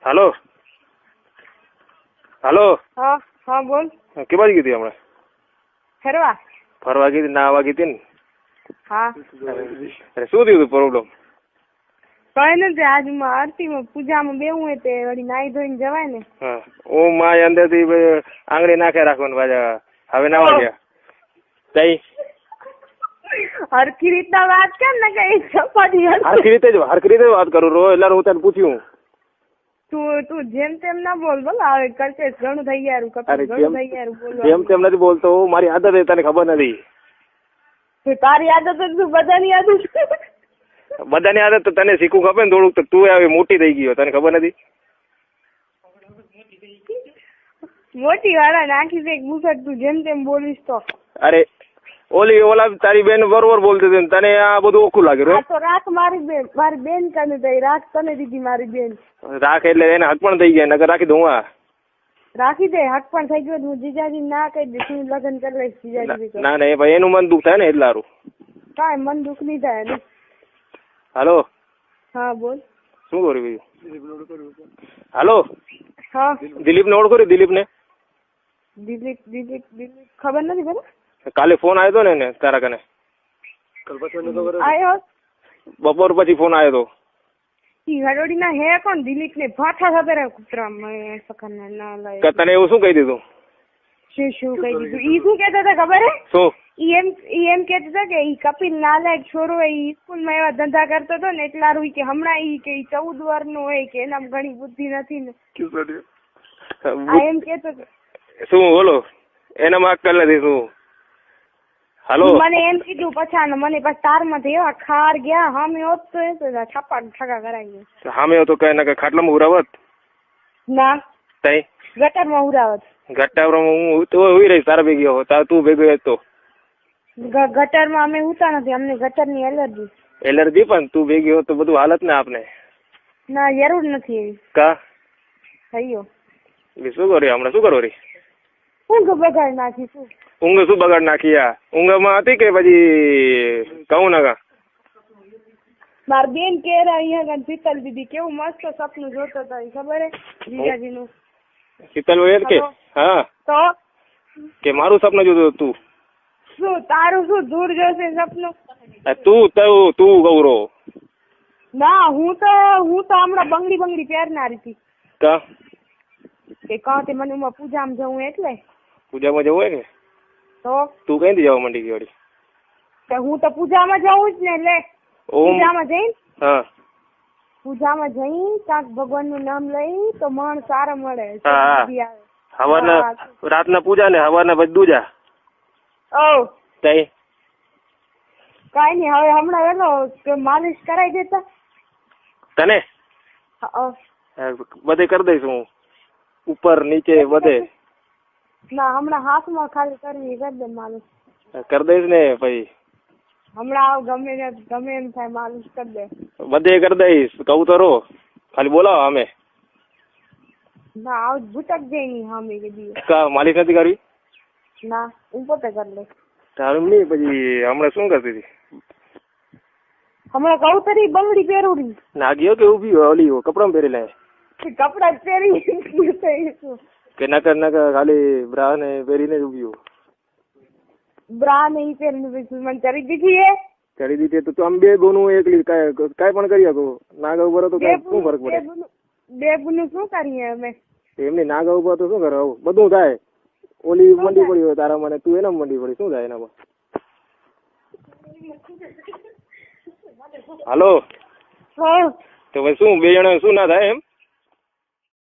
હાલો હાલો. હા હા બોલ. કે બાજુ કીધી હમણાં? ફરવા કીધી, નાવા કીધી ને? હા. અરે શું થયું પ્રોબ્લેમ? કઈ નથી, આજ આરતીમાં પૂજામાં બેવું હોય તે વળી નાઈ ધોઈને જવાય ને. હા, હું માય અંદર થી આંગળી નાખે રાખવાનું પાછા. હવે નાવા ગયા તઈ હરખી રીતના વાત કર ને કઈ ચપાટી. હરખી રીતે વાત કરું રો એટલે હું તને પૂછ્યું. તું જેમ તેમ ના બોલ બોલ. હવે કરશે ઘણું થઈ ગયા ઘણું થઈ ગયા. જેમ તેમ નથી બોલતો, મારી આદત તને ખબર નથી. તારી આદત તું બધાની આદત. બધાની આદત તો તને શીખવું ખબર ને થોડુંક. તો તું આવી મોટી થઈ ગયો, તને ખબર નથી? મોટી વાળા નાખી દે મુખટ. તું જેમ તેમ બોલીશ તો. અરે ઓલા તારી બેન બરોબર બોલતી હતી, તને આ બધું ઓખું લાગ્યું. તો રાખ મારી બેન કને થઈ. રાખ તને દીધી મારી બેન. રાખ એટલે એને હક પણ થઈ ગયા, નકર રાખી દઉં. રાખી દે, હક પણ થઈ ગયો. હું જીજાજી ના કહી દઈશ, હું લગ્ન કરી લઈશ જીજાજી. ના ના ભાઈ, એનું મન દુઃખ થાય ને એટલે સારું. કાંઈ મન દુઃખ નહીં થાય ને. હાલો. હા બોલ. શું કર્યું બીજું? હાલો. હા. દિલીપ ને ઓળખો? દિલીપ ને? દિલીપ ખબર નથી. બરાબર, કાલે ફોન આવ્યો હતો ને તારા કને? આવ્યો બપોર પછી ફોન આવ્યો હતો. હડોડી ના હે કોણ? દિલીપ ને ભાઠા સાથે રહે કૂતરા તને એવું શું કહી દીધું? શું કહી દીધું? ઈ શું કેતા હતા ખબર હે? શું? ઈ એમ કેતા હતા કે ઈ કપિલ નાલાયક છોરો ઈ સ્કૂલ માં એવા ધંધા કરતો હતો ને એટલા રૂ કે હમણાં ઈ કે 14 વર્ષનો હોય કે એનામાં ઘણી બુદ્ધિ નથી ને. એમ કેતો શું બોલો? એનામાં અક્કલ નથી શું? હાલો. મને એમ કીધું પછાને, મને પછી તારમાં એવા ખાર ગયા. હામે હોત તો એ છાપા ઠગા કરાવી. હામે તો કઈ ના કઈ ખાટલામાં ઉરાવત? ના, તઈ ગટરમાં ઉરાવત. ગટરમાં હું તો ઉઈ રહી તારા ભેગી હો. તું ભેગો તો ગટરમાં અમે ઉતા નથી, અમને ગટરની એલર્જી. એલર્જી? પણ તું ભેગી હો તો બધું હાલત ને આપને. ના, જરૂર નથી એવી. કા થયો શું કર્યું હમણાં? શું કરો રી? ઊંઘ બગાડ નાખી. શું ઊંઘ શું બગાડ નાખી? ઊંઘમાં હતી કે પછી કહું ના? માર બેન કેરા અહીંયા શીતલ દીદી કેવું મસ્ત સપનું જોતો હતા, ખબર હે જીજાજી નું? શીતલ વયર કે? હા. તો કે મારું સપનું જોતું તું? શું તારું શું દૂર જશે સપનું? તું ગૌરો? ના, હું તો હમણાં બંગડી પહેરનારી હતી. કા કે કહતે મને પૂજામાં જવું એટલે. પૂજામાં જવું હોય ને તો તું કઈથી જવા માંડી ગઈ વળી? હું તો પૂજામાં જવું જ ને. લે પૂજામાં જઈ. હા, પૂજામાં જઈ કાંક ભગવાન નું નામ લઈ તો મન સારા મળે. હવારના રાતના પૂજા ને હવારના પછી દૂજા. ઓ તઈ કઈ નઈ, હવે હમણાં એનો માલિશ કરાવી દેતા તને? બધે કરી દઈશ હું, ઉપર નીચે બધે. ના, હમણાં હાથમાં ખાલી કરવી, કરી દે માલિશ. કરી દઈશ ને ભાઈ. હમણાં ગમે એમ થાય માલિશ કરી દે. બધે કરી દઈશ, કહું તો રો. ખાલી બોલાવો અમે. ના, આવ ભૂટક જઈ ની હામે કીધી. કા માલિશ નથી કરવી? ના, હું પોતે કરી લઈશ. તારું નહીં. પછી હમણાં શું કરતી હતી? હમણાં કહું તરી બંગડી પહેરું. નાગીઓ કે ઉભી ઓલી કપડા પહેરી લે? કપડા જ પહેરી કે નકર ખાલી બ્રા ને પહેરીને જ ઉભી? બ્રા નહીં પહેરીને મને કરી દીધી હે. કરી દીધી તો આમ બે બોનું એકલી કાંઈ પણ કરી શકો. નાગા ઉપર તો શું ફરક પડે? બે બોનું શું કરીએ અમે? એમની નાગા ઉપર તો શું કરે? બધું થાય. ઓલી મંડી પડી હોય તારા મને, તું એના મંડી પડી, શું થાય એનામાં? હાલો. તો ભાઈ શું બે જણા શું ના થાય એમ?